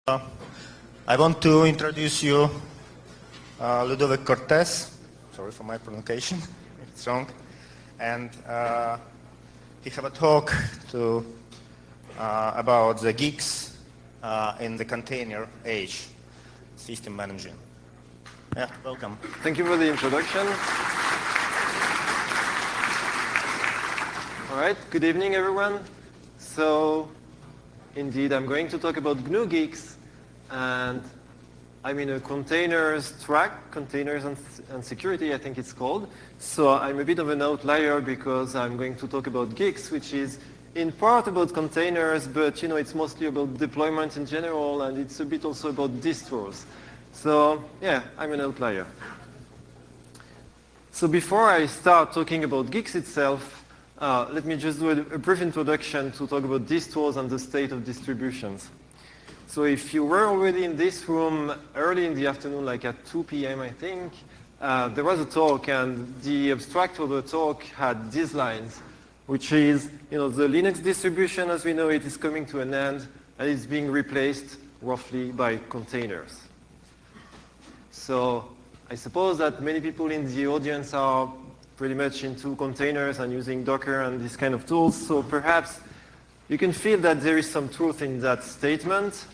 I want to introduce you Ludovic Cortés. Sorry for my pronunciation, it's wrong. And he have a talk about the Guix in the container age, system managing. Yeah, welcome. Thank you for the introduction. All right, good evening, everyone. So, indeed, I'm going to talk about GNU Guix, and I'm in a containers track, containers and security, I think it's called. So I'm a bit of an outlier because I'm going to talk about Guix, which is in part about containers, but it's mostly about deployment in general, and it's a bit also about distros. So yeah, I'm an outlier. So before I start talking about Guix itself, let me just do a brief introduction to talk about distros and the state of distributions. So if you were already in this room early in the afternoon, like at 2 p.m. I think, there was a talk, and the abstract for the talk had these lines, which is, the Linux distribution as we know it is coming to an end, and it's being replaced roughly by containers. So I suppose that many people in the audience are pretty much into containers and using Docker and these kind of tools, so perhaps you can feel that there is some truth in that statement,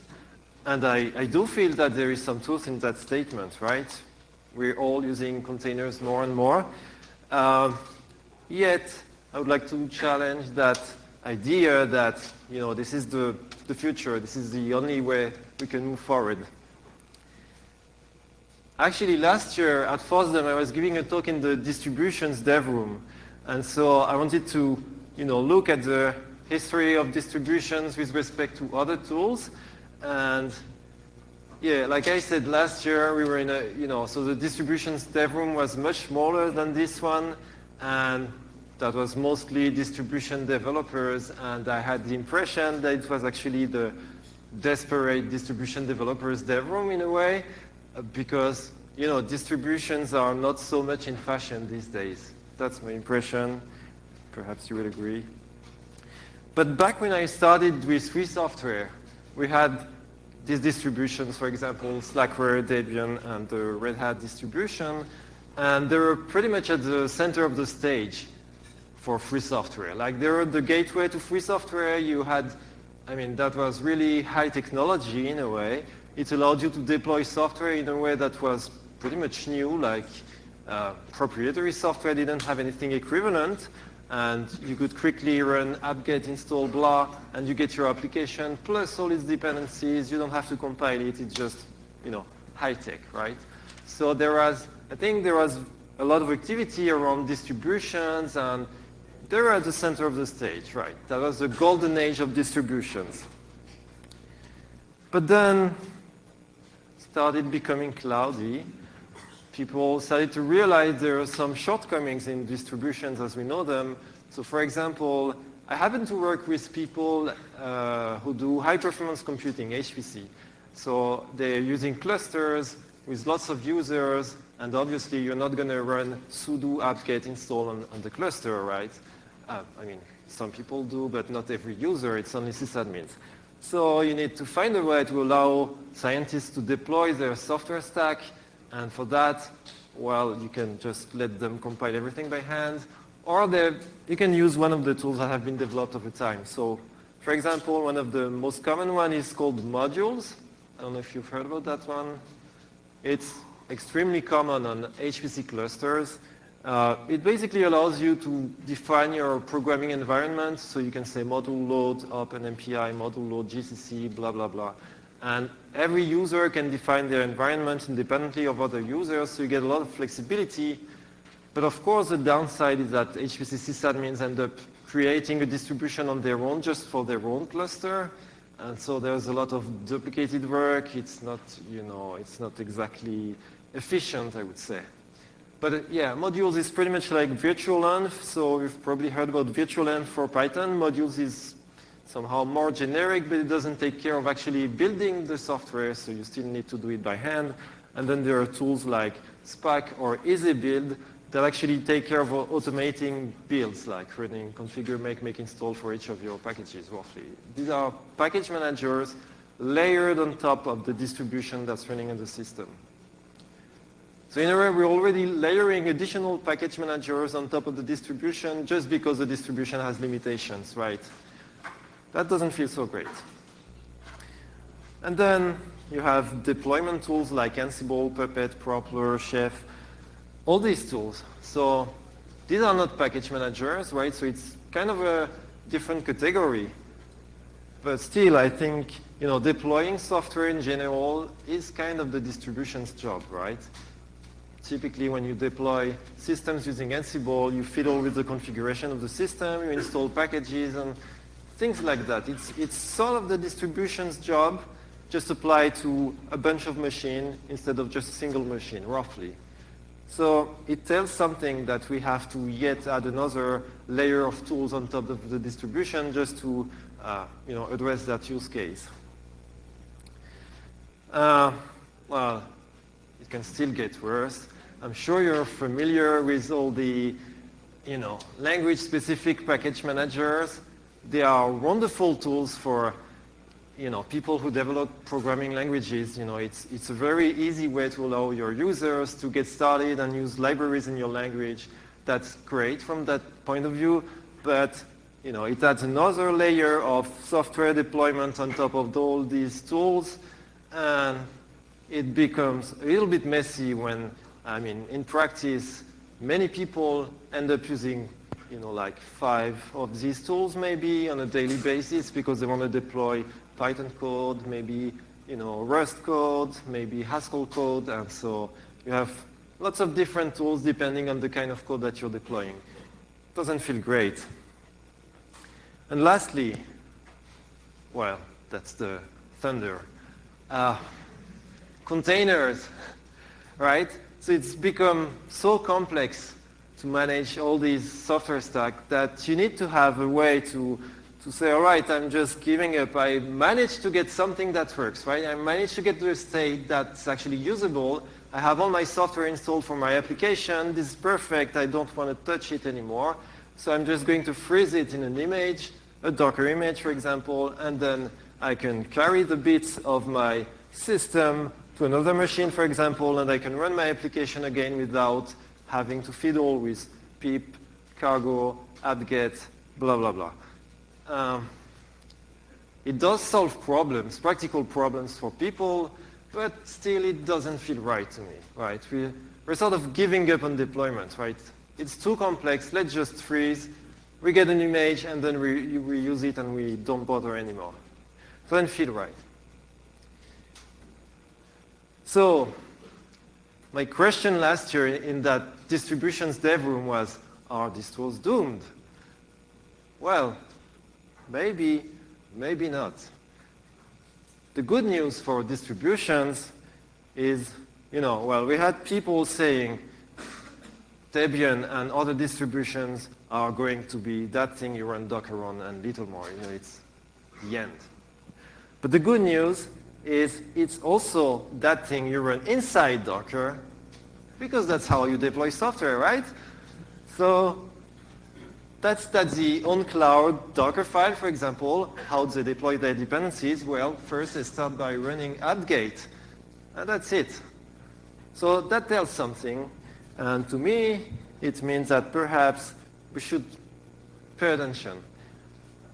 and I do feel that there is some truth in that statement, right? We're all using containers more and more. Yet, I would like to challenge that idea that, this is the future, this is the only way we can move forward. Actually, last year at FOSDEM, I was giving a talk in the distributions dev room. And so I wanted to, look at the history of distributions with respect to other tools. And yeah, like I said, last year we were in a, so the distributions dev room was much smaller than this one. And that was mostly distribution developers. And I had the impression that it was actually the desperate distribution developers dev room in a way. Because, distributions are not so much in fashion these days. That's my impression. Perhaps you would agree. But back when I started with free software, we had these distributions, for example, Slackware, Debian, and the Red Hat distribution. And they were pretty much at the center of the stage for free software. Like, they were the gateway to free software. You had, that was really high technology in a way. It allowed you to deploy software in a way that was pretty much new, like proprietary software didn't have anything equivalent, and you could quickly run apt-get install blah, and you get your application plus all its dependencies. You don't have to compile it. It's just, high-tech, right? So I think there was a lot of activity around distributions, and they were at the center of the stage, right? That was the golden age of distributions. But then started becoming cloudy. People started to realize there are some shortcomings in distributions as we know them. So for example, I happen to work with people who do high-performance computing, HPC. So they're using clusters with lots of users, and obviously you're not going to run sudo apt-get install on the cluster, right? Some people do, but not every user. It's only sysadmins. So you need to find a way to allow scientists to deploy their software stack. And for that, well, you can just let them compile everything by hand. Or you can use one of the tools that have been developed over time. So for example, one of the most common one is called modules. I don't know if you've heard about that one. It's extremely common on HPC clusters. It basically allows you to define your programming environment, so you can say module load OpenMPI, module load GCC, blah, blah, blah. And every user can define their environment independently of other users, so you get a lot of flexibility. But of course, the downside is that HPC sysadmins end up creating a distribution on their own, just for their own cluster. And so there's a lot of duplicated work. It's not, it's not exactly efficient, I would say. But yeah, modules is pretty much like virtualenv. So you've probably heard about virtualenv for Python. Modules is somehow more generic, but it doesn't take care of actually building the software, so you still need to do it by hand. And then there are tools like Spack or EasyBuild that actually take care of automating builds, like running configure, make install for each of your packages, roughly. These are package managers layered on top of the distribution that's running in the system. So in a way, we're already layering additional package managers on top of the distribution just because the distribution has limitations, right? That doesn't feel so great. And then you have deployment tools like Ansible, Puppet, Propler, Chef, all these tools. So these are not package managers, right? So it's kind of a different category. But still, I think, deploying software in general is kind of the distribution's job, right? Typically, when you deploy systems using Ansible, you fiddle with the configuration of the system, you install packages, and things like that. It's sort of the distribution's job, just applied to a bunch of machines instead of just a single machine, roughly. So it tells something that we have to yet add another layer of tools on top of the distribution just to address that use case. Well, it can still get worse. I'm sure you're familiar with all the language-specific package managers. They are wonderful tools for people who develop programming languages. It's a very easy way to allow your users to get started and use libraries in your language. That's great from that point of view, but it adds another layer of software deployment on top of all these tools, and it becomes a little bit messy when, in practice, many people end up using like 5 of these tools maybe on a daily basis because they want to deploy Python code, maybe Rust code, maybe Haskell code, and so you have lots of different tools depending on the kind of code that you're deploying. Doesn't feel great. And lastly, well, that's the thunder. Containers, right? So it's become so complex to manage all these software stack that you need to have a way to say, all right, I'm just giving up. I managed to get something that works, right? I managed to get to a state that's actually usable. I have all my software installed for my application. This is perfect. I don't want to touch it anymore. So I'm just going to freeze it in an image, a Docker image, for example, and then I can carry the bits of my system to another machine, for example, and I can run my application again without having to fiddle with pip, cargo, apt-get, blah, blah, blah. It does solve problems, practical problems for people, but still it doesn't feel right to me, right? We're sort of giving up on deployment, right? It's too complex, let's just freeze, we get an image, and then we use it and we don't bother anymore. Doesn't feel right. So, my question last year in that distributions dev room was, are these tools doomed? Well, maybe, maybe not. The good news for distributions is, well, we had people saying Debian and other distributions are going to be that thing you run Docker on and little more. It's the end. But the good news is it's also that thing you run inside Docker because that's how you deploy software, right? So that's the on-cloud Docker file, for example. How they deploy their dependencies? Well, first they start by running apt-get, and that's it. So that tells something, and to me, it means that perhaps we should pay attention.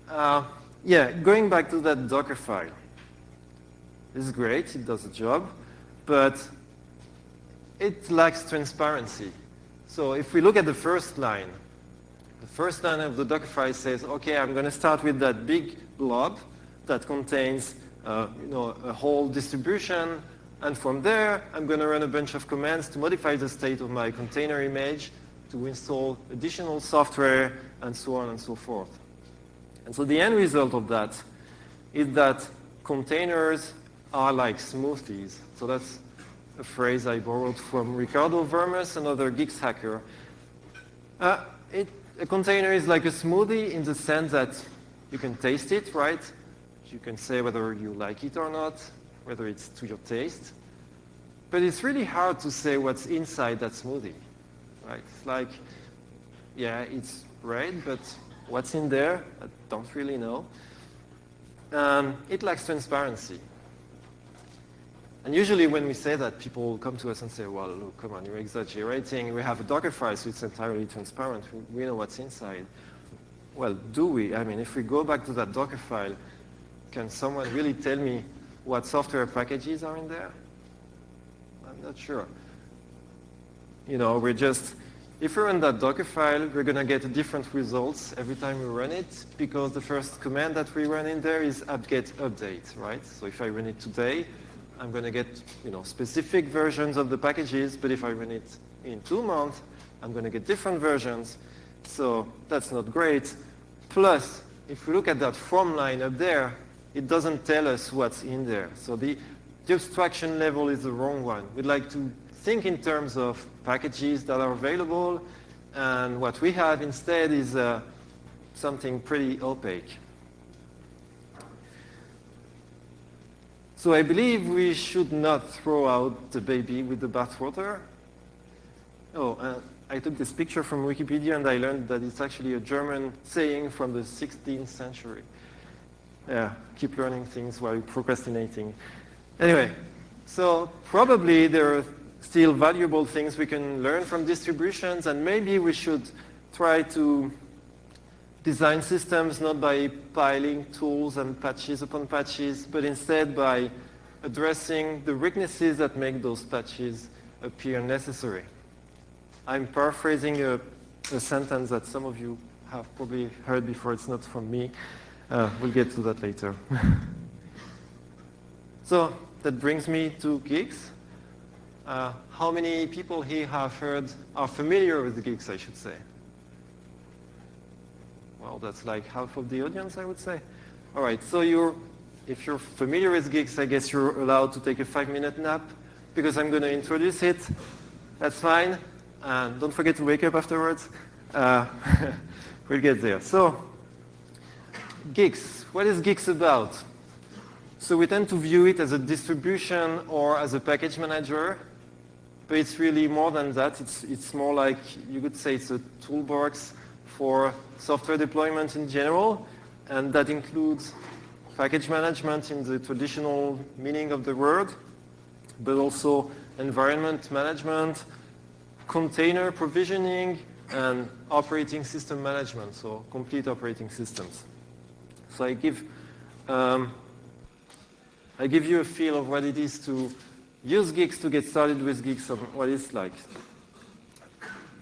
Going back to that Docker file. This is great, it does the job, but it lacks transparency. So if we look at the first line of the Docker file says, okay, I'm going to start with that big blob that contains a whole distribution, and from there, I'm going to run a bunch of commands to modify the state of my container image, to install additional software, and so on and so forth. And so the end result of that is that containers are like smoothies. So that's a phrase I borrowed from Ricardo Vermes, another Guix hacker. A container is like a smoothie in the sense that you can taste it, right? You can say whether you like it or not, whether it's to your taste. But it's really hard to say what's inside that smoothie, right? It's like, yeah, it's red, but what's in there? I don't really know. It lacks transparency. And usually when we say that, people come to us and say, well, look, come on, you're exaggerating. We have a Docker file, so it's entirely transparent. We know what's inside. Well, do we? I mean, if we go back to that Docker file, can someone really tell me what software packages are in there? I'm not sure. You know, we're just, if we run that Docker file, we're going to get different results every time we run it, because the first command that we run in there is apt-get update, right? So if I run it today, I'm going to get, you know, specific versions of the packages, but if I run it in 2 months, I'm going to get different versions. So that's not great. Plus, if we look at that from line up there, it doesn't tell us what's in there. So the abstraction level is the wrong one. We'd like to think in terms of packages that are available, and what we have instead is something pretty opaque. So I believe we should not throw out the baby with the bathwater. Oh, I took this picture from Wikipedia and I learned that it's actually a German saying from the 16th century. Yeah, keep learning things while you're procrastinating. Anyway, so probably there are still valuable things we can learn from distributions, and maybe we should try to design systems not by piling tools and patches upon patches, but instead by addressing the weaknesses that make those patches appear necessary. I'm paraphrasing a sentence that some of you have probably heard before. It's not from me. We'll get to that later. So that brings me to Guix. How many people here are familiar with Guix, I should say? Well, that's like half of the audience, I would say. All right, so if you're familiar with Guix, I guess you're allowed to take a 5-minute nap, because I'm going to introduce it. That's fine. And don't forget to wake up afterwards. We'll get there. So, Guix. What is Guix about? So we tend to view it as a distribution or as a package manager, but it's really more than that. It's more like, you could say it's a toolbox for software deployment in general, and that includes package management in the traditional meaning of the word, but also environment management, container provisioning, and operating system management, so complete operating systems. So I give you a feel of what it is to use Guix, to get started with Guix, and what it's like.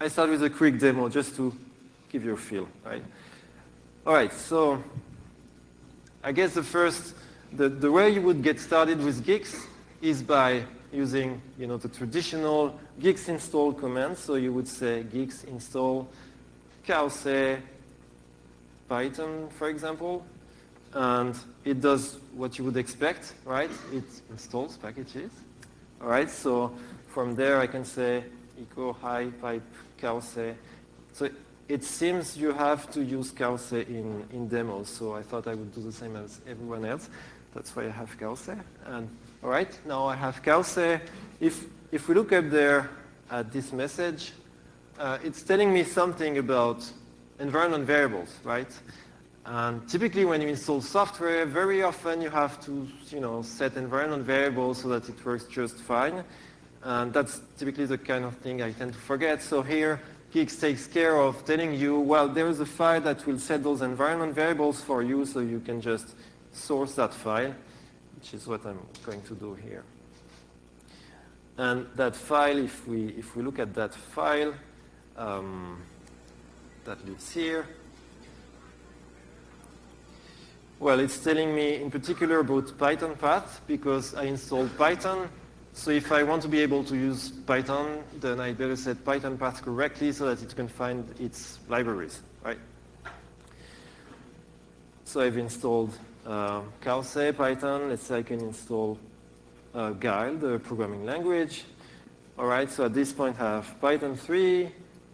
I start with a quick demo just to give you a feel, right? All right, so I guess the way you would get started with Guix is by using, you know, the traditional Guix install command. So you would say Guix install Cauce Python, for example, and it does what you would expect, right? It installs packages. All right, so from there I can say echo hi pipe Cauce. So it seems you have to use Cauce in demos, so I thought I would do the same as everyone else. That's why I have Cauce. And all right, now I have Cauce. If we look up there at this message, it's telling me something about environment variables, right? And typically when you install software, very often you have to, you know, set environment variables so that it works just fine. And that's typically the kind of thing I tend to forget. So here, Guix takes care of telling you, well, there is a file that will set those environment variables for you, so you can just source that file, which is what I'm going to do here. And that file, if we look at that file, that lives here, well, it's telling me in particular about Python path, because I installed Python. So if I want to be able to use Python, then I better set Python path correctly so that it can find its libraries, right? So I've installed Cauce Python. Let's say I can install Guile, the programming language. All right, so at this point I have Python 3,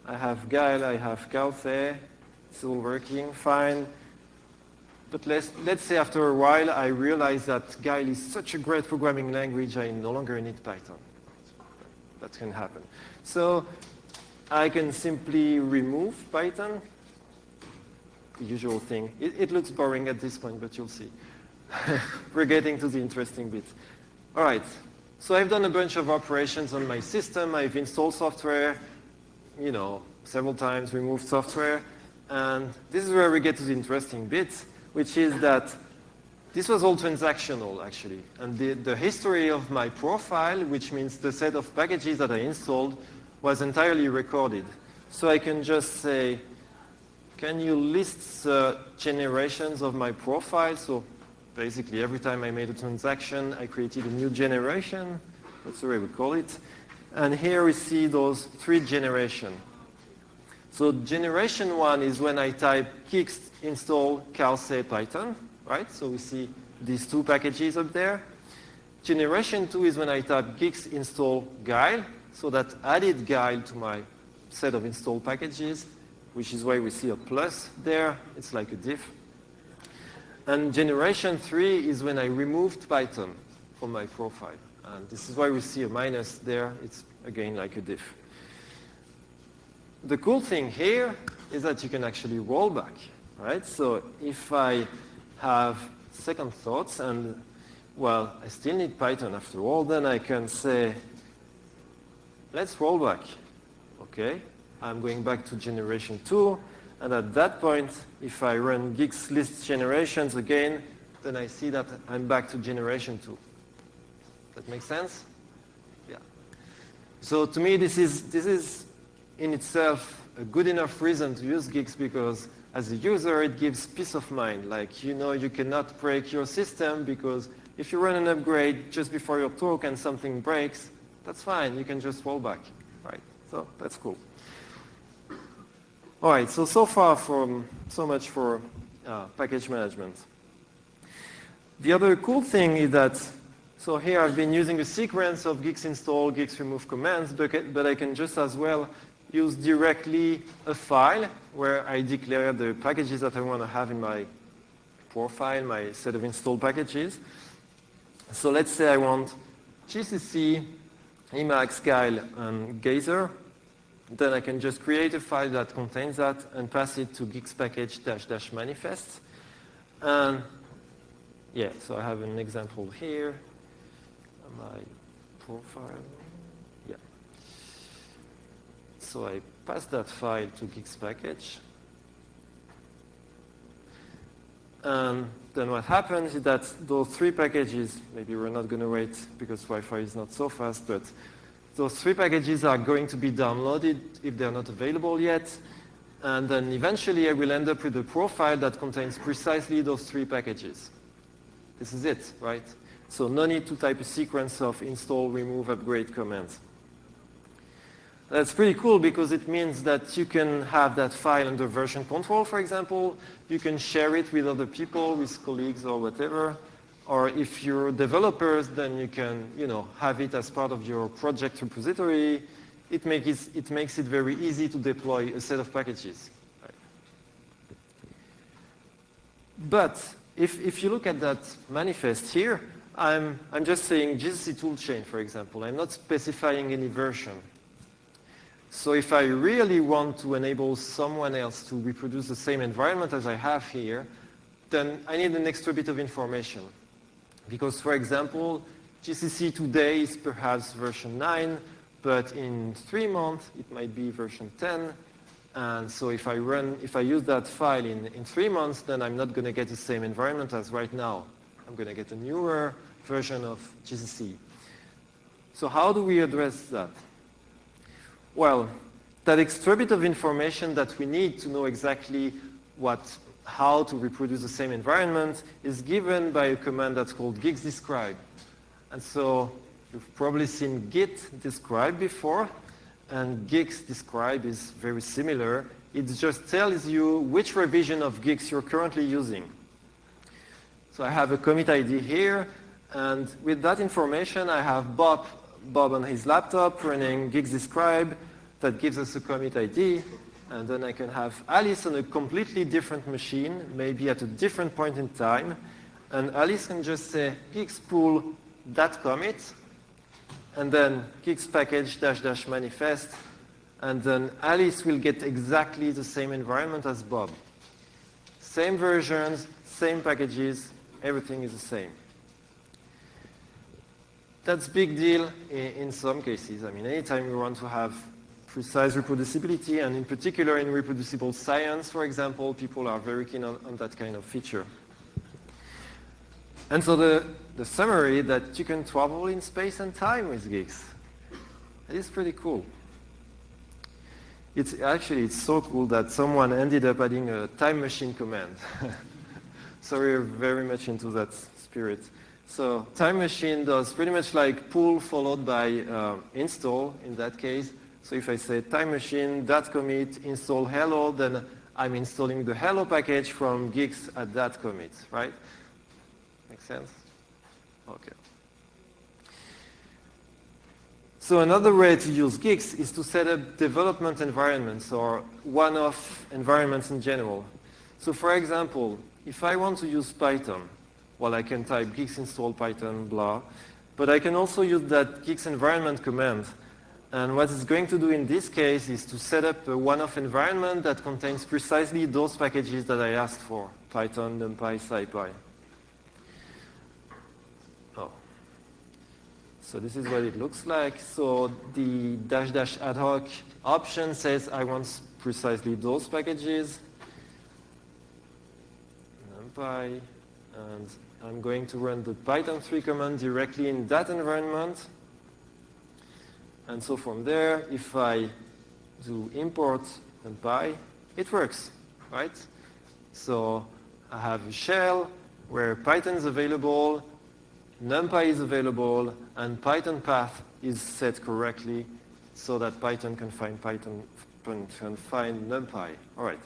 I have Guile, I have Cauce. It's all working fine. But let's say after a while I realize that Guile is such a great programming language, I no longer need Python. That can happen. So I can simply remove Python. The usual thing. It looks boring at this point, but you'll see. We're getting to the interesting bit. All right. So I've done a bunch of operations on my system. I've installed software, several times, removed software. And this is where we get to the interesting bit, which is that this was all transactional, actually. And the history of my profile, which means the set of packages that I installed, was entirely recorded. So I can just say, can you list the generations of my profile? So basically, every time I made a transaction, I created a new generation. That's the way we call it. And here we see those 3 generations. So generation 1 is when I type Guix install calc Python, right? So we see these 2 packages up there. Generation 2 is when I type Guix install Guile. So that added Guile to my set of install packages, which is why we see a plus there. It's like a diff. And generation 3 is when I removed Python from my profile. And this is why we see a minus there. It's, again, like a diff. The cool thing here is that you can actually roll back, right? So if I have second thoughts and, well, I still need Python after all, then I can say, let's roll back. Okay, I'm going back to generation 2. And at that point, if I run Guix list generations again, then I see that I'm back to generation 2. That makes sense? Yeah. So to me, this is in itself a good enough reason to use Guix because as a user, it gives peace of mind. Like, you cannot break your system because if you run an upgrade just before your talk and something breaks, that's fine. You can just roll back, right? So that's cool. All right, so much for package management. The other cool thing is that, so here I've been using a sequence of Guix install, Guix remove commands, but I can just as well use directly a file where I declare the packages that I want to have in my profile, my set of installed packages. So let's say I want GCC, Emacs, Guile, and Geyser. Then I can just create a file that contains that and pass it to Guix package -- manifest. And yeah, so I have an example here. My profile. Yeah. So I pass that file to Guix package. And then what happens is that those 3 packages, maybe we're not going to wait because Wi-Fi is not so fast, but those 3 packages are going to be downloaded if they're not available yet. And then eventually I will end up with a profile that contains precisely those 3 packages. This is it, right? So no need to type a sequence of install, remove, upgrade commands. That's pretty cool because it means that you can have that file under version control, for example. You can share it with other people, with colleagues or whatever. Or if you're developers, then you can, have it as part of your project repository. It makes it very easy to deploy a set of packages. Right. But if you look at that manifest here, I'm just saying GCC toolchain, for example. I'm not specifying any version. So if I really want to enable someone else to reproduce the same environment as I have here, then I need an extra bit of information. Because, for example, GCC today is perhaps version 9, but in 3 months, it might be version 10. And so if I use that file in 3 months, then I'm not going to get the same environment as right now. I'm going to get a newer version of GCC. So how do we address that? Well, that extra bit of information that we need to know exactly how to reproduce the same environment is given by a command that's called Guix describe. And so you've probably seen git describe before, and Guix describe is very similar. It just tells you which revision of Guix you're currently using. So I have a commit ID here, and with that information, I have Bob on his laptop running Guix describe that gives us a commit ID. And then I can have Alice on a completely different machine, maybe at a different point in time. And Alice can just say, Guix pull that commit, and then Guix package -- manifest. And then Alice will get exactly the same environment as Bob. Same versions, same packages, everything is the same. that's big deal in some cases. I mean, anytime you want to have precise reproducibility, and in particular in reproducible science, for example, people are very keen on that kind of feature. And so the summary that you can travel in space and time with Guix. It is pretty cool. It's so cool that someone ended up adding a time machine command. So we're very much into that spirit. So time machine does pretty much like pull followed by install in that case. So if I say time machine .commit install hello, then I'm installing the hello package from Guix at that commit, right? Make sense? Okay. So another way to use Guix is to set up development environments or one-off environments in general. So for example, if I want to use Python, well, I can type Guix install Python, blah, but I can also use that Guix environment command. And what it's going to do in this case is to set up a one-off environment that contains precisely those packages that I asked for, Python, NumPy, SciPy. Oh. So this is what it looks like. So the -- ad hoc option says I want precisely those packages, NumPy, and I'm going to run the Python 3 command directly in that environment. And so from there, if I do import NumPy, it works, right? So I have a shell where Python is available, NumPy is available, and Python path is set correctly so that Python can find NumPy. All right.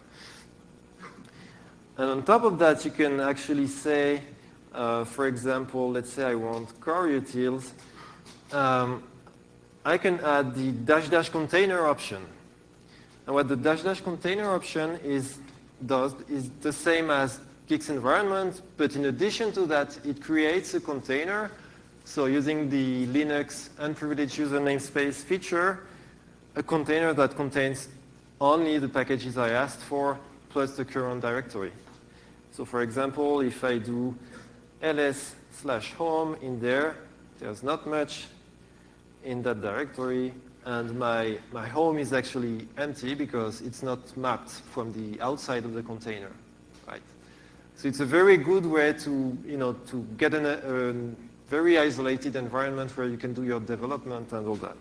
And on top of that, you can actually say, for example, let's say I want core utils. I can add the -- container option. And what the -- container option does is the same as Guix environment, but in addition to that, it creates a container. So using the Linux unprivileged user namespace feature, a container that contains only the packages I asked for plus the current directory. So for example, if I do ls/home in there, there's not much in that directory, and my home is actually empty because it's not mapped from the outside of the container, right? So it's a very good way to get a very isolated environment where you can do your development and all that.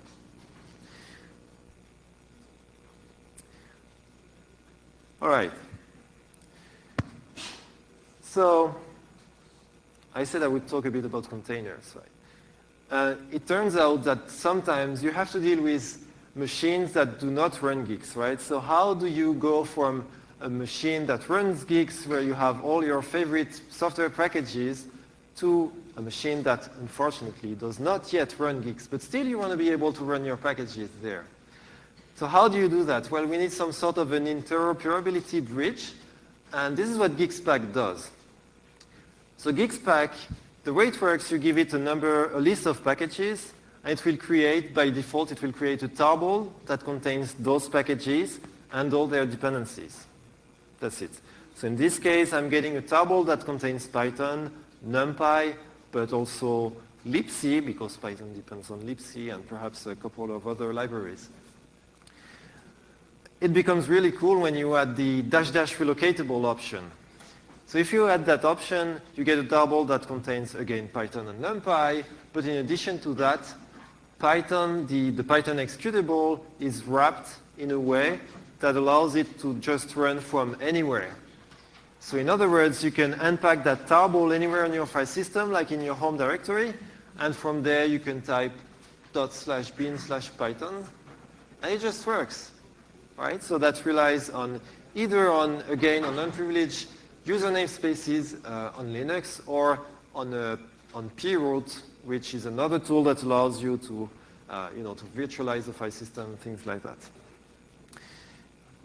All right. So I said I would talk a bit about containers, right? It turns out that sometimes you have to deal with machines that do not run Guix, right? So how do you go from a machine that runs Guix, where you have all your favorite software packages, to a machine that unfortunately does not yet run Guix, but still you want to be able to run your packages there? So how do you do that? Well, we need some sort of an interoperability bridge, and this is what GuixPack does. So GuixPack, the way it works, you give it a list of packages, and it will create, by default, it will create a tarball that contains those packages and all their dependencies. That's it. So in this case, I'm getting a tarball that contains Python, NumPy, but also libc, because Python depends on libc, and perhaps a couple of other libraries. It becomes really cool when you add the -- relocatable option. So if you add that option, you get a tarball that contains, again, Python and NumPy, but in addition to that, Python, the Python executable is wrapped in a way that allows it to just run from anywhere. So in other words, you can unpack that tarball anywhere in your file system, like in your home directory, and from there you can type /bin/Python, and it just works, right? So that relies on either on unprivileged user namespaces on Linux, or on proot, which is another tool that allows you to to virtualize the file system, things like that.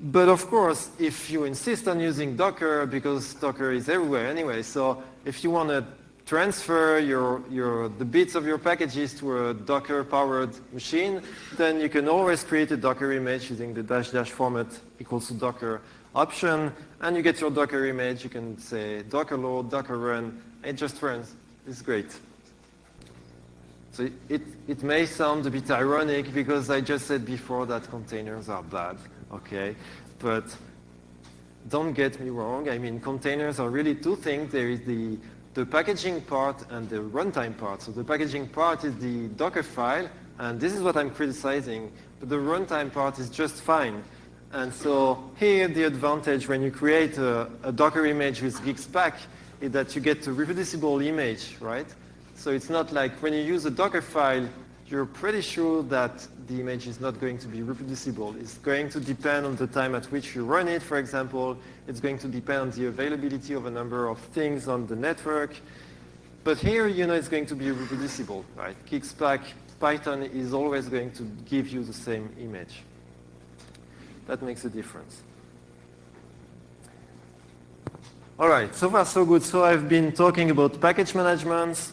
But of course, if you insist on using Docker, because Docker is everywhere anyway, so if you want to transfer the bits of your packages to a Docker-powered machine, then you can always create a Docker image using the -- format equals to Docker option, and you get your Docker image. You can say Docker load, Docker run, and it just runs. It's great. So it may sound a bit ironic because I just said before that containers are bad, okay? But don't get me wrong, I mean, containers are really two things. There is the packaging part and the runtime part. So the packaging part is the Docker file, and this is what I'm criticizing, but the runtime part is just fine. And so here the advantage when you create a Docker image with Guix is that you get a reproducible image, right? So it's not like when you use a Docker file, you're pretty sure that the image is not going to be reproducible. It's going to depend on the time at which you run it, for example. It's going to depend on the availability of a number of things on the network. But here, you know, it's going to be reproducible, right? Guix Python is always going to give you the same image. That makes a difference. All right, so far so good. So I've been talking about package management,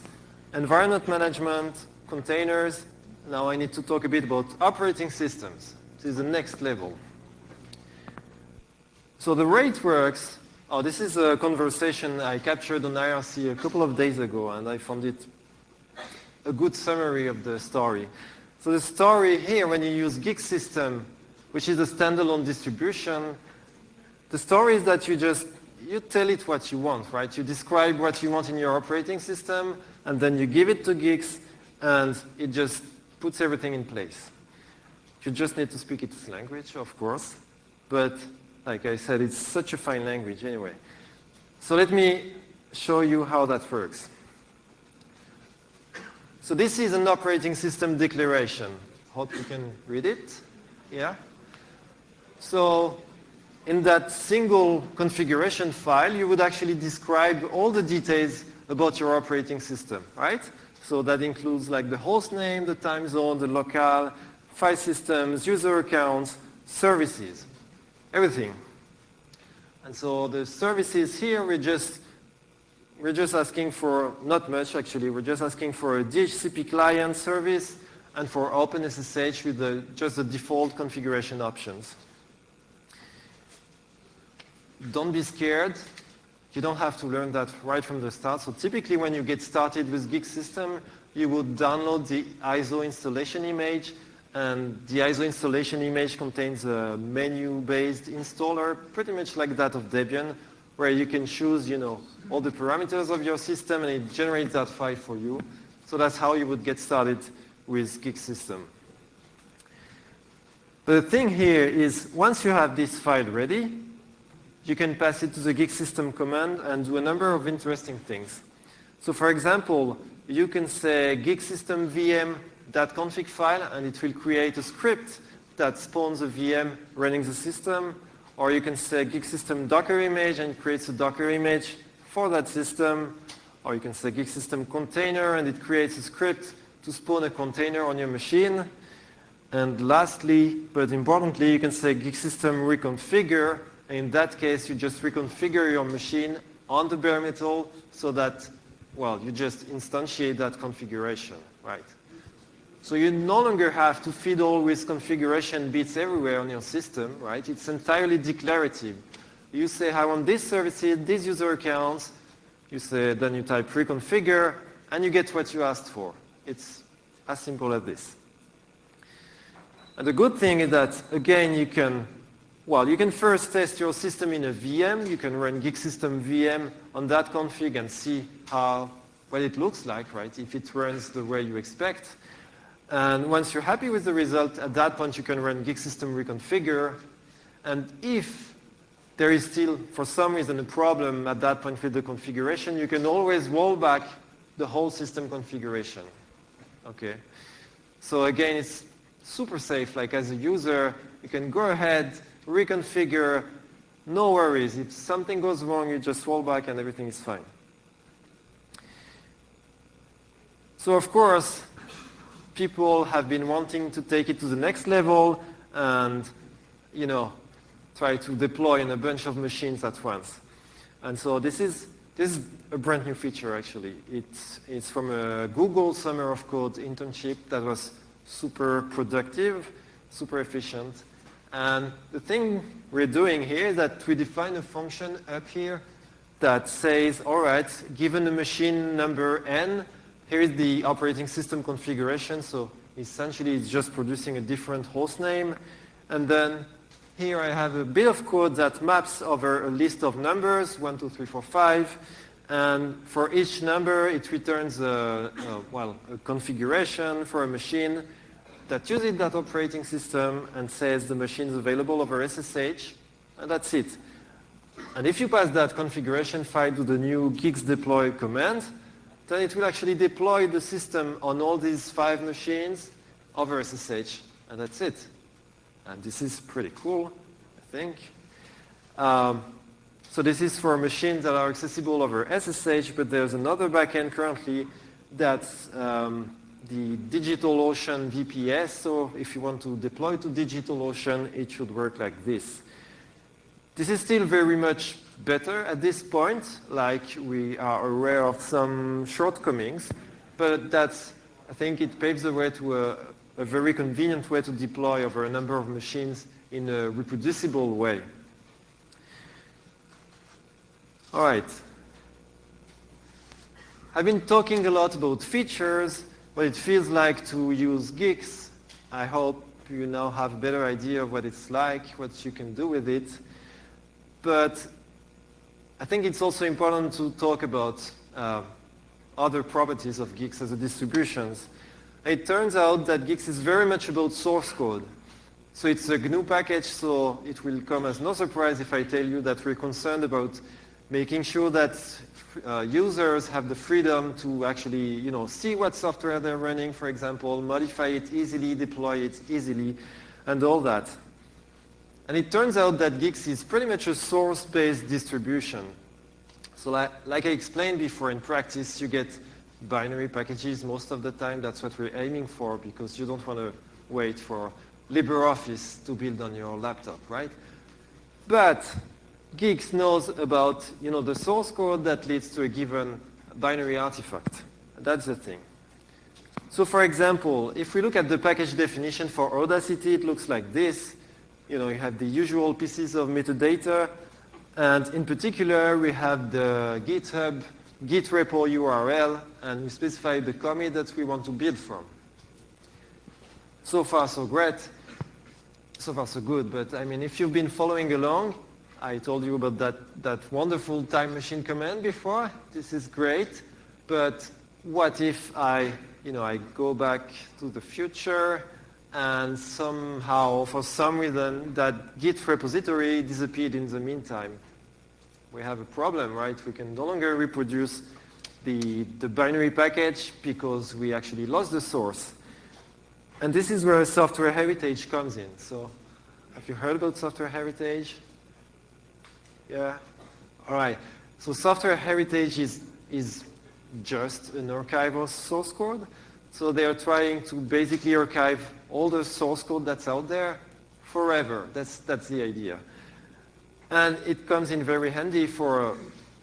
environment management, containers. Now I need to talk a bit about operating systems. This is the next level. So the way it works, this is a conversation I captured on IRC a couple of days ago, and I found it a good summary of the story. So the story here, when you use Guix system, which is a standalone distribution, the story is that you tell it what you want, right? You describe what you want in your operating system, and then you give it to Guix, and it just puts everything in place. You just need to speak its language, of course, but like I said, it's such a fine language anyway. So let me show you how that works. So this is an operating system declaration. Hope you can read it. Yeah? So in that single configuration file, you would actually describe all the details about your operating system, right? So that includes like the host name, the time zone, the locale, file systems, user accounts, services, everything. And so the services here, we're just asking for not much actually. We're just asking for a DHCP client service and for OpenSSH with just the default configuration options. Don't be scared. You don't have to learn that right from the start. So typically when you get started with Guix system, you would download the ISO installation image, and the ISO installation image contains a menu-based installer, pretty much like that of Debian, where you can choose, you know, all the parameters of your system, and it generates that file for you. So that's how you would get started with Guix system. But the thing here is, once you have this file ready, you can pass it to the Guix system command and do a number of interesting things. So for example, you can say Guix system VM.config file, and it will create a script that spawns a VM running the system. Or you can say Guix system Docker image, and it creates a Docker image for that system. Or you can say Guix system container, and it creates a script to spawn a container on your machine. And lastly, but importantly, you can say Guix system reconfigure. In that case, you just reconfigure your machine on the bare metal so that, well, you just instantiate that configuration, right? So you no longer have to fiddle with configuration bits everywhere on your system, right? It's entirely declarative. You say, I want these services, these user accounts. You say, then you type reconfigure, and you get what you asked for. It's as simple as this. And the good thing is that, again, you can first test your system in a VM. You can run Guix system VM on that config and see what it looks like, right? If it runs the way you expect. And once you're happy with the result, at that point you can run Guix system reconfigure. And if there is still, for some reason, a problem at that point with the configuration, you can always roll back the whole system configuration. Okay? So again, it's super safe. Like as a user, you can go ahead, reconfigure, no worries. If something goes wrong, you just roll back and everything is fine. So of course, people have been wanting to take it to the next level and, you know, try to deploy in a bunch of machines at once. And so this is a brand new feature actually. It's from a Google Summer of Code internship that was super productive, super efficient. And the thing we're doing here is that we define a function up here that says, all right, given the machine number n, here is the operating system configuration. So essentially, it's just producing a different host name. And then here I have a bit of code that maps over a list of numbers, 1, 2, 3, 4, 5. And for each number, it returns a configuration for a machine that uses that operating system and says the machine is available over SSH, and that's it. And if you pass that configuration file to the new Guix deploy command, then it will actually deploy the system on all these 5 machines over SSH, and that's it. And this is pretty cool, I think. So this is for machines that are accessible over SSH, but there's another backend currently that's the DigitalOcean VPS. So if you want to deploy to DigitalOcean, it should work like this. This is still very much better at this point, like we are aware of some shortcomings, but I think it paves the way to a very convenient way to deploy over a number of machines in a reproducible way. All right. I've been talking a lot about features, what it feels like to use Guix. I hope you now have a better idea of what it's like, what you can do with it. But I think it's also important to talk about other properties of Guix as a distribution. It turns out that Guix is very much about source code. So it's a GNU package, so it will come as no surprise if I tell you that we're concerned about making sure that users have the freedom to actually see what software they're running, for example, modify it easily, deploy it easily, and all that. And it turns out that Guix is pretty much a source-based distribution. So like I explained before, in practice, you get binary packages most of the time. That's what we're aiming for, because you don't want to wait for LibreOffice to build on your laptop, right? But Guix knows about the source code that leads to a given binary artifact. That's the thing. So for example, if we look at the package definition for Audacity, it looks like this. You have the usual pieces of metadata, and in particular, we have the GitHub Git repo URL, and we specify the commit that we want to build from. So far, so great. So far, so good. But I mean, if you've been following along, I told you about that wonderful time machine command before. This is great. But what if I go back to the future and somehow, for some reason, that Git repository disappeared in the meantime? We have a problem, right? We can no longer reproduce the binary package because we actually lost the source. And this is where software heritage comes in. So have you heard about software heritage? Yeah? All right. So software heritage is just an archive of source code. So they are trying to basically archive all the source code that's out there forever. That's the idea. And it comes in very handy for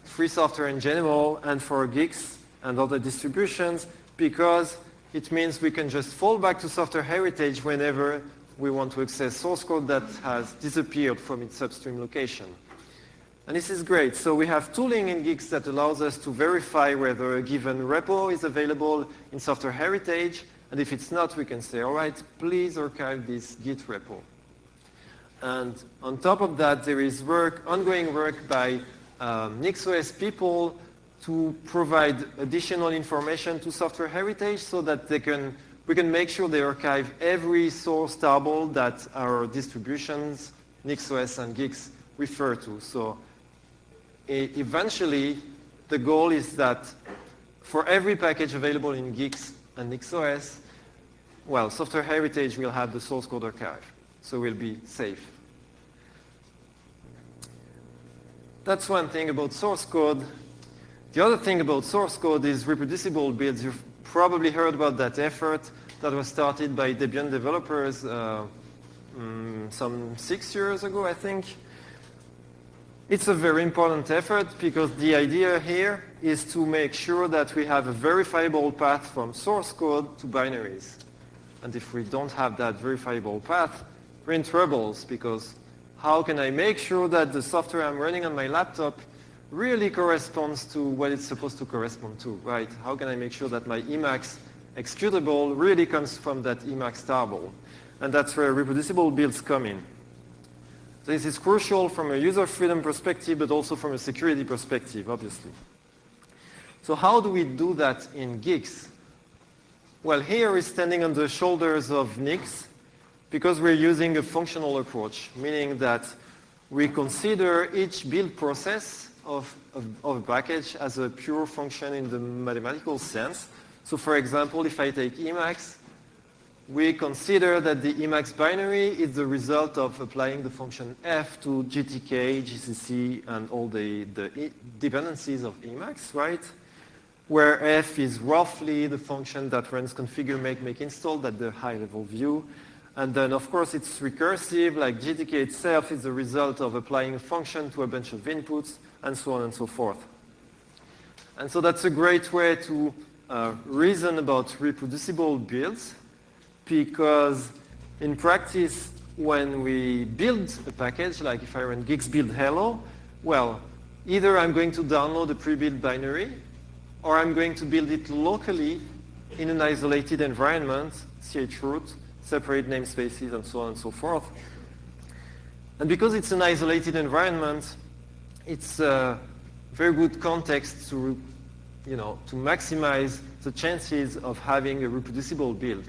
free software in general and for Guix and other distributions, because it means we can just fall back to software heritage whenever we want to access source code that has disappeared from its upstream location. And this is great. So we have tooling in Guix that allows us to verify whether a given repo is available in software heritage. And if it's not, we can say, all right, please archive this Git repo. And on top of that, there is ongoing work by NixOS people to provide additional information to software heritage so that we can make sure they archive every source table that our distributions, NixOS and Guix, refer to. So eventually, the goal is that for every package available in Guix and NixOS, well, software heritage will have the source code archive. So we'll be safe. That's one thing about source code. The other thing about source code is reproducible builds. You've probably heard about that effort that was started by Debian developers some 6 years ago, I think. It's a very important effort because the idea here is to make sure that we have a verifiable path from source code to binaries. And if we don't have that verifiable path, we're in troubles, because how can I make sure that the software I'm running on my laptop really corresponds to what it's supposed to correspond to, right? How can I make sure that my Emacs executable really comes from that Emacs tarball? And that's where reproducible builds come in. So this is crucial from a user freedom perspective, but also from a security perspective, obviously. So how do we do that in Guix? Well, here we're standing on the shoulders of Nix because we're using a functional approach, meaning that we consider each build process of a package as a pure function in the mathematical sense. So for example, if I take Emacs, we consider that the Emacs binary is the result of applying the function f to GTK, GCC, and all the dependencies of Emacs, right? Where f is roughly the function that runs configure, make install, at the high-level view. And then, of course, it's recursive, like GTK itself is the result of applying a function to a bunch of inputs, and so on and so forth. And so that's a great way to reason about reproducible builds, because in practice, when we build a package, like if I run Guix build hello, well, either I'm going to download a pre-built binary, or I'm going to build it locally in an isolated environment, chroot, separate namespaces, and so on and so forth. And because it's an isolated environment, it's a very good context to, to maximize the chances of having a reproducible build.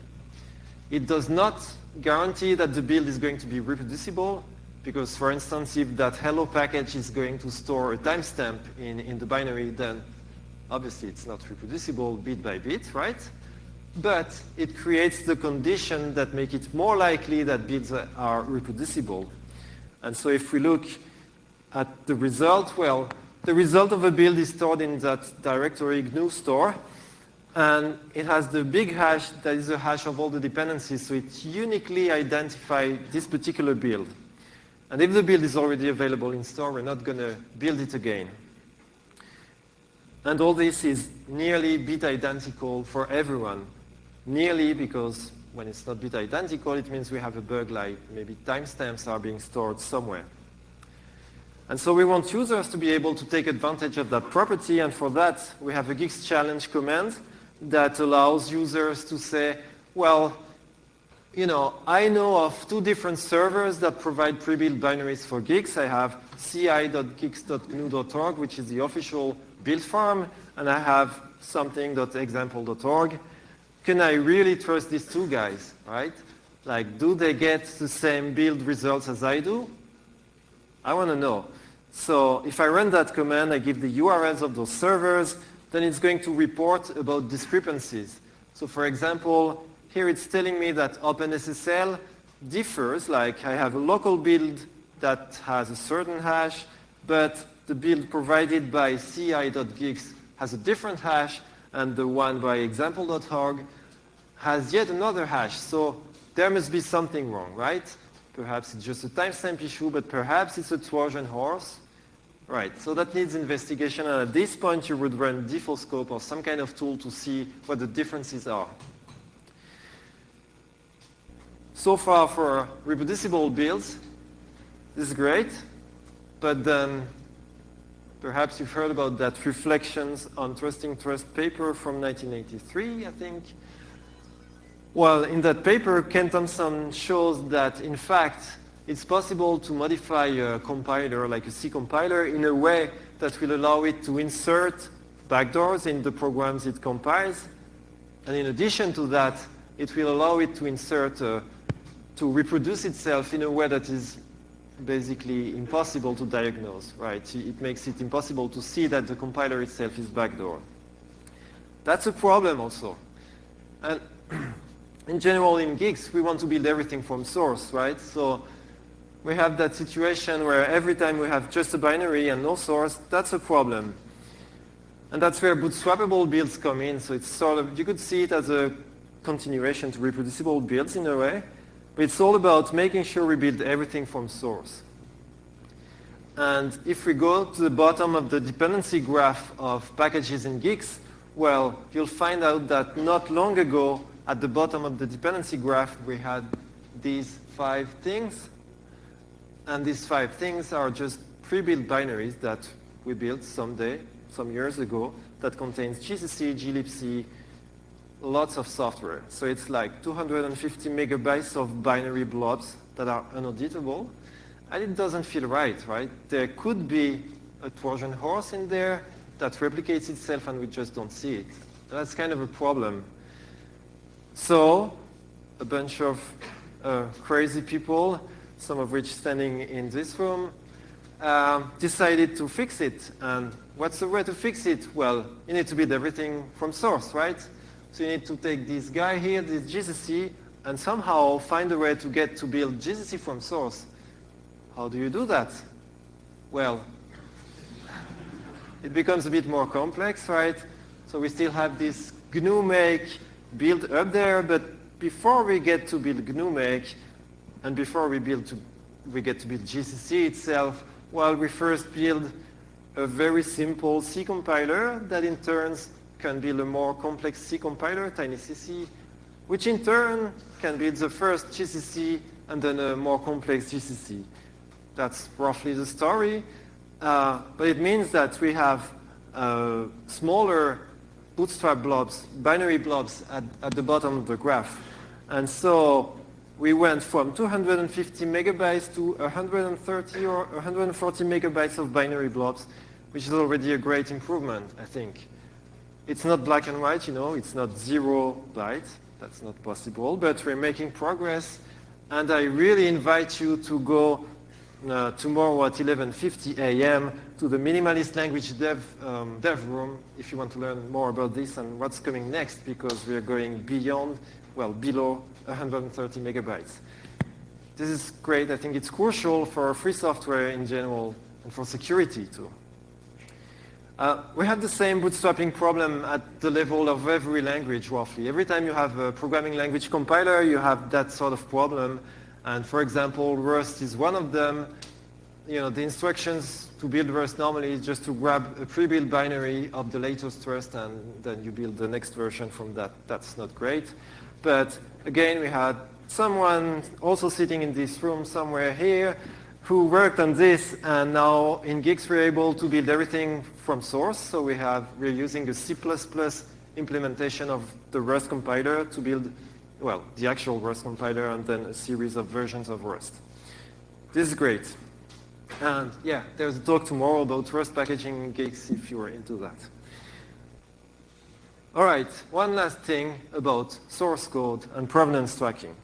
It does not guarantee that the build is going to be reproducible, because, for instance, if that hello package is going to store a timestamp in the binary, then obviously it's not reproducible bit by bit, right? But it creates the condition that make it more likely that builds are reproducible. And so if we look at the result, well, the result of a build is stored in that directory GNU store, and it has the big hash that is the hash of all the dependencies, so it uniquely identifies this particular build. And if the build is already available in store, we're not going to build it again. And all this is nearly bit identical for everyone. Nearly, because when it's not bit identical, it means we have a bug like maybe timestamps are being stored somewhere. And so we want users to be able to take advantage of that property, and for that we have a Guix challenge command that allows users to say, well, I know of 2 different servers that provide pre-built binaries for Guix. I have ci.guix.gnu.org, which is the official build farm, and I have something.example.org. Can I really trust these 2 guys, right? Like, do they get the same build results as I do? I want to know. So if I run that command, I give the URLs of those servers, then it's going to report about discrepancies. So for example, here it's telling me that OpenSSL differs, like I have a local build that has a certain hash, but the build provided by ci.guix has a different hash, and the one by example.org has yet another hash. So there must be something wrong, right? Perhaps it's just a timestamp issue, but perhaps it's a Trojan horse. Right, so that needs investigation, and at this point you would run defaultscope or some kind of tool to see what the differences are. So far for reproducible builds, this is great, but then perhaps you've heard about that Reflections on Trusting Trust paper from 1983, I think. Well, in that paper, Ken Thompson shows that, in fact, it's possible to modify a compiler, like a C compiler, in a way that will allow it to insert backdoors in the programs it compiles. And in addition to that, it will allow it to insert, to reproduce itself in a way that is basically impossible to diagnose, right? It makes it impossible to see that the compiler itself is backdoor. That's a problem also. And in general, in Guix, we want to build everything from source, right? So we have that situation where every time we have just a binary and no source, that's a problem. And that's where bootstrappable builds come in. So it's sort of, you could see it as a continuation to reproducible builds in a way. But it's all about making sure we build everything from source. And if we go to the bottom of the dependency graph of packages in Guix, well, you'll find out that not long ago, at the bottom of the dependency graph, we had these 5 things. And these 5 things are just pre-built binaries that we built someday, some years ago, that contains GCC, glibc, lots of software. So it's like 250 megabytes of binary blobs that are unauditable. And it doesn't feel right, right? There could be a Trojan horse in there that replicates itself and we just don't see it. That's kind of a problem. So a bunch of crazy people, some of which standing in this room, decided to fix it. And what's the way to fix it? Well, you need to build everything from source, right? So you need to take this guy here, this GCC, and somehow find a way to get to build GCC from source. How do you do that? Well, it becomes a bit more complex, right? So we still have this GNU make build up there, but before we get to build GNU make, and before we get to build GCC itself, well, we first build a very simple C compiler that in turn can build a more complex C compiler, TinyCC, which in turn can build the first GCC and then a more complex GCC. That's roughly the story, but it means that we have smaller bootstrap blobs, binary blobs at the bottom of the graph. And so we went from 250 megabytes to 130 or 140 megabytes of binary blobs, which is already a great improvement, I think. It's not black and white, you know, it's not 0 bytes. That's not possible, but we're making progress. And I really invite you to go tomorrow at 11:50 a.m. to the Minimalist Language Dev room if you want to learn more about this and what's coming next, because we are going beyond, well, below 130 megabytes. This is great. I think it's crucial for free software in general and for security too. We have the same bootstrapping problem at the level of every language, roughly. Every time you have a programming language compiler, you have that sort of problem. And for example, Rust is one of them. You know, the instructions to build Rust normally is just to grab a pre-built binary of the latest Rust and then you build the next version from that. That's not great. But again, we had someone also sitting in this room somewhere here who worked on this, and now in Guix we're able to build everything from source. So we're using the C++ implementation of the Rust compiler to build, well, the actual Rust compiler and then a series of versions of Rust. This is great. And yeah, there's a talk tomorrow about Rust packaging in Guix if you are into that. All right, one last thing about source code and provenance tracking.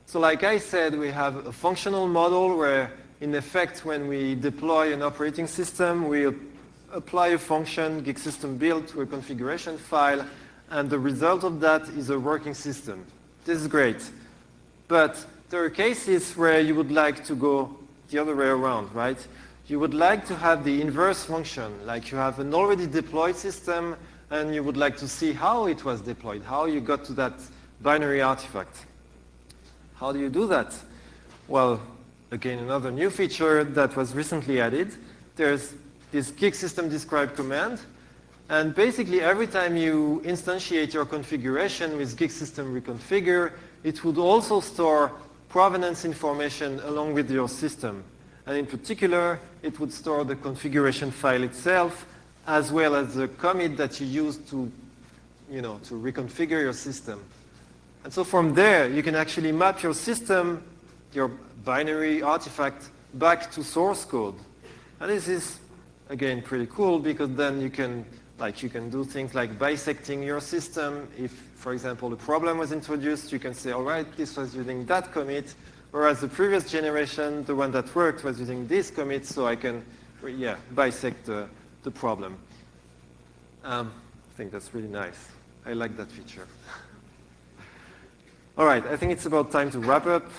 So like I said, we have a functional model where, in effect, when we deploy an operating system, we apply a function, Guix system build, to a configuration file, and the result of that is a working system. This is great. But there are cases where you would like to go the other way around, right? You would like to have the inverse function, like you have an already deployed system, and you would like to see how it was deployed, how you got to that binary artifact. How do you do that? Well, again, another new feature that was recently added. There's this Guix system describe command, and basically every time you instantiate your configuration with Guix system reconfigure, it would also store provenance information along with your system. And in particular, it would store the configuration file itself, as well as the commit that you use to, to reconfigure your system. And so from there, you can actually map your system, your binary artifact, back to source code. And this is, again, pretty cool, because then you can do things like bisecting your system. If, for example, a problem was introduced, you can say, all right, this was using that commit, whereas the previous generation, the one that worked, was using this commit, so I can, bisect the problem. I think that's really nice. I like that feature. All right, I think it's about time to wrap up.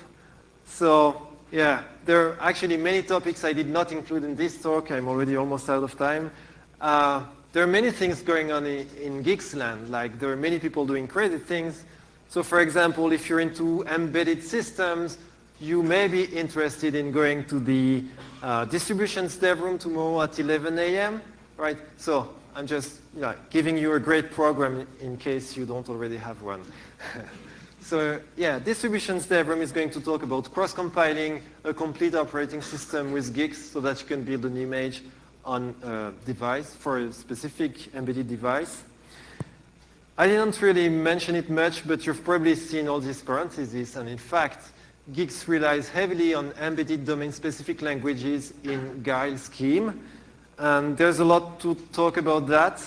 So, yeah, there are actually many topics I did not include in this talk. I'm already almost out of time. There are many things going on in Guix land. Like, there are many people doing crazy things. So, for example, if you're into embedded systems, you may be interested in going to the distributions dev room tomorrow at 11 a.m., right? So, I'm just giving you a great program in case you don't already have one. So yeah, distributions dev room is going to talk about cross-compiling a complete operating system with Guix so that you can build an image on a device, for a specific embedded device. I didn't really mention it much, but you've probably seen all these parentheses, and in fact, Guix relies heavily on embedded domain-specific languages in Guile scheme, and there's a lot to talk about that.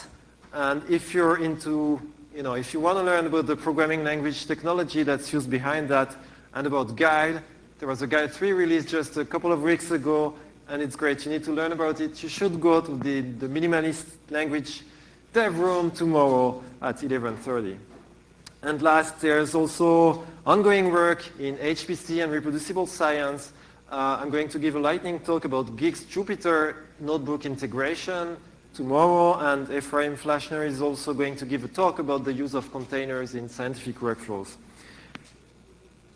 And if you're into, if you want to learn about the programming language technology that's used behind that, and about Guile, there was a Guile 3 release just a couple of weeks ago, and it's great. You need to learn about it. You should go to the minimalist language dev room tomorrow at 11:30. And last, there's also ongoing work in HPC and reproducible science. I'm going to give a lightning talk about Guix Jupyter notebook integration tomorrow, and Ephraim Flashner is also going to give a talk about the use of containers in scientific workflows.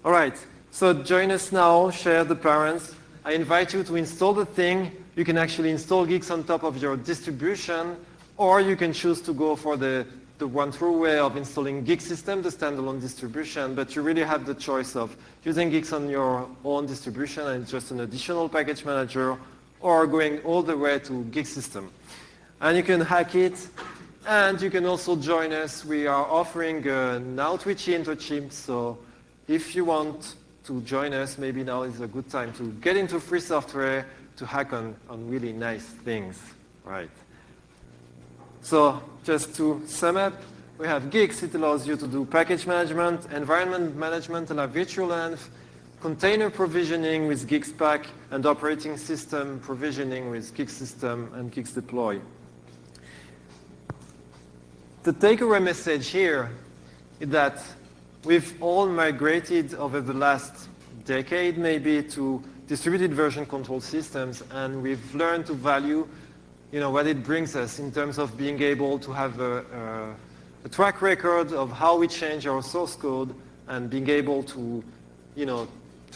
All right, so join us now, share the parents. I invite you to install the thing. You can actually install Guix on top of your distribution, or you can choose to go for the one-through way of installing Guix System, the standalone distribution, but you really have the choice of using Guix on your own distribution and it's just an additional package manager, or going all the way to Guix System. And you can hack it, and you can also join us. We are offering a Now Twitchy internship, so if you want to join us, maybe now is a good time to get into free software to hack on really nice things, right? So just to sum up, we have Guix. It allows you to do package management, environment management at a virtual length, container provisioning with Guixpack, and operating system provisioning with Guix System and Guix Deploy. The takeaway message here is that we've all migrated over the last decade maybe to distributed version control systems, and we've learned to value what it brings us in terms of being able to have a track record of how we change our source code and being able to, to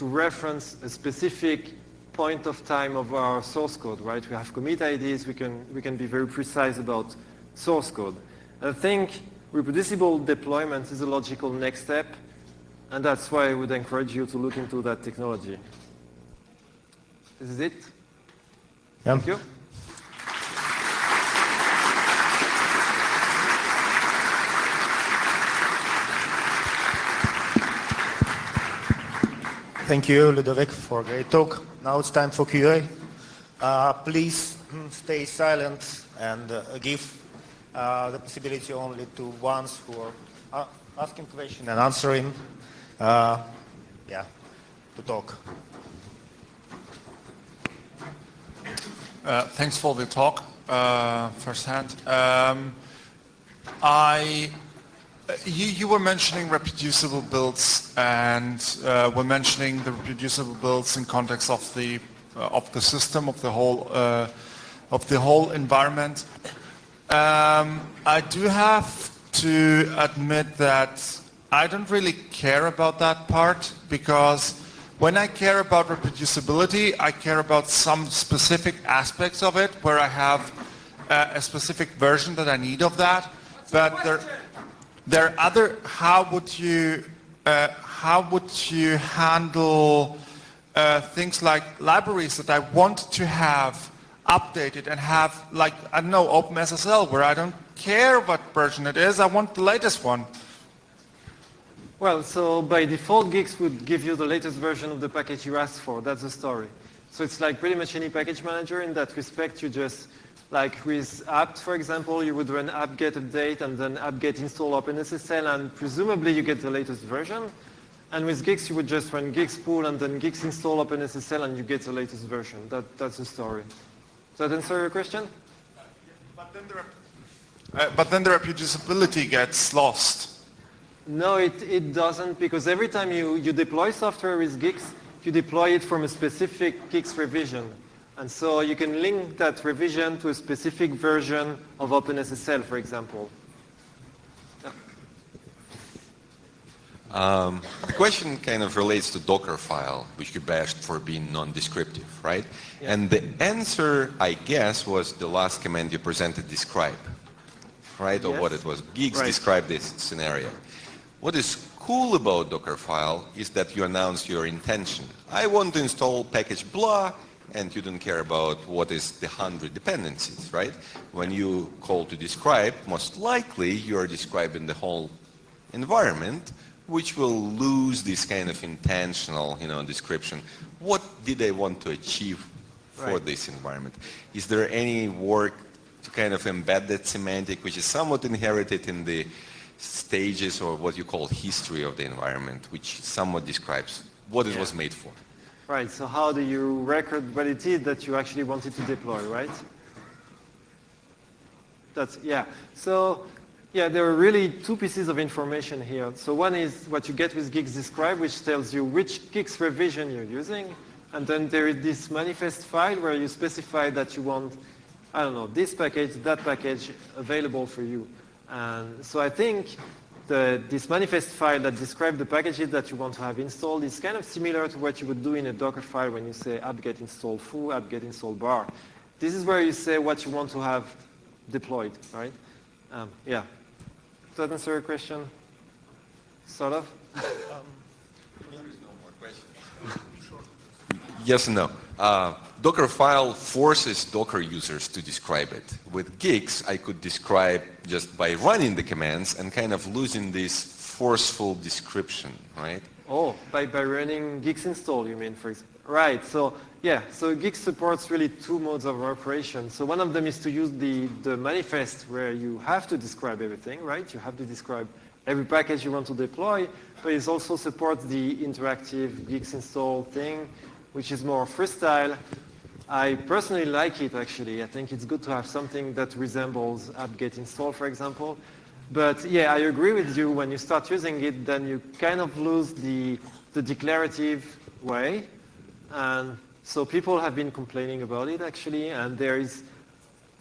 reference a specific point of time of our source code, right? We have commit IDs, we can be very precise about source code. I think reproducible deployment is a logical next step, and that's why I would encourage you to look into that technology. This is it. Yeah. Thank you. Thank you, Ludovic, for a great talk. Now it's time for QA. Please stay silent and give the possibility only to ones who are asking questions and answering, to talk. Thanks for the talk, firsthand. You were mentioning reproducible builds and were mentioning the reproducible builds in context of the system, of the whole environment. I do have to admit that I don't really care about that part, because when I care about reproducibility, I care about some specific aspects of it where I have a specific version that I need of that. But there are other. How would you handle things like libraries that I want to have updated and have, like, I don't know, OpenSSL, where I don't care what version it is, I want the latest one? Well, so by default, Guix would give you the latest version of the package you asked for. That's the story. So it's like pretty much any package manager in that respect. You just, like with apt, for example, you would run apt-get update and then apt-get install OpenSSL, and presumably you get the latest version. And with Guix, you would just run Guix pull and then Guix install OpenSSL, and you get the latest version. That's the story. Does that answer your question? But then the reproducibility gets lost. No, it doesn't, because every time you deploy software with Guix, you deploy it from a specific Guix revision. And so you can link that revision to a specific version of OpenSSL, for example. The question kind of relates to Dockerfile, which you bashed for being non-descriptive, right? Yeah. And the answer, I guess, was the last command you presented, describe, right? Yes. Or what it was. Guix described this scenario. What is cool about Dockerfile is that you announce your intention. I want to install package blah, and you don't care about what is the 100 dependencies, right? When you call to describe, most likely you are describing the whole environment, which will lose this kind of intentional, description. What did I want to achieve for this environment? Is there any work to kind of embed that semantic, which is somewhat inherited in the stages or what you call history of the environment, which somewhat describes what it was made for? Right, so how do you record what it is that you actually wanted to deploy, right? So there are really two pieces of information here. So one is what you get with Guix describe, which tells you which Guix revision you're using. And then there is this manifest file where you specify that you want, I don't know, this package, that package available for you. And so I think this manifest file that describes the packages that you want to have installed is kind of similar to what you would do in a Docker file when you say apt-get install foo, apt-get install bar. This is where you say what you want to have deployed, right? Does that answer your question? Sort of? Yes and no. Docker file forces Docker users to describe it. With Guix, I could describe just by running the commands and kind of losing this forceful description, right? Oh, by running Guix install, you mean, for example. Right, so Guix supports really two modes of operation. So one of them is to use the manifest where you have to describe everything, right? You have to describe every package you want to deploy, but it also supports the interactive Guix install thing, which is more freestyle. I personally like it, actually. I think it's good to have something that resembles apt-get install, for example. But I agree with you. When you start using it, then you kind of lose the declarative way. And so people have been complaining about it, actually. And there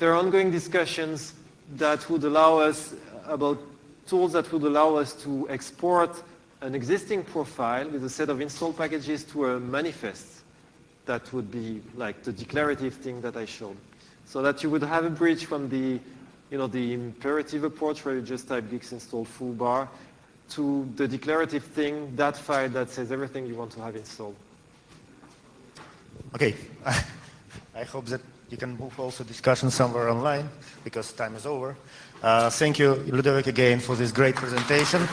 are ongoing discussions that would allow us, about tools that would allow us to export an existing profile with a set of install packages to a manifest. That would be like the declarative thing that I showed. So that you would have a bridge from the imperative approach where you just type Guix install foo bar to the declarative thing, that file that says everything you want to have installed. Okay. I hope that you can move also discussion somewhere online because time is over. Thank you, Ludovic, again for this great presentation.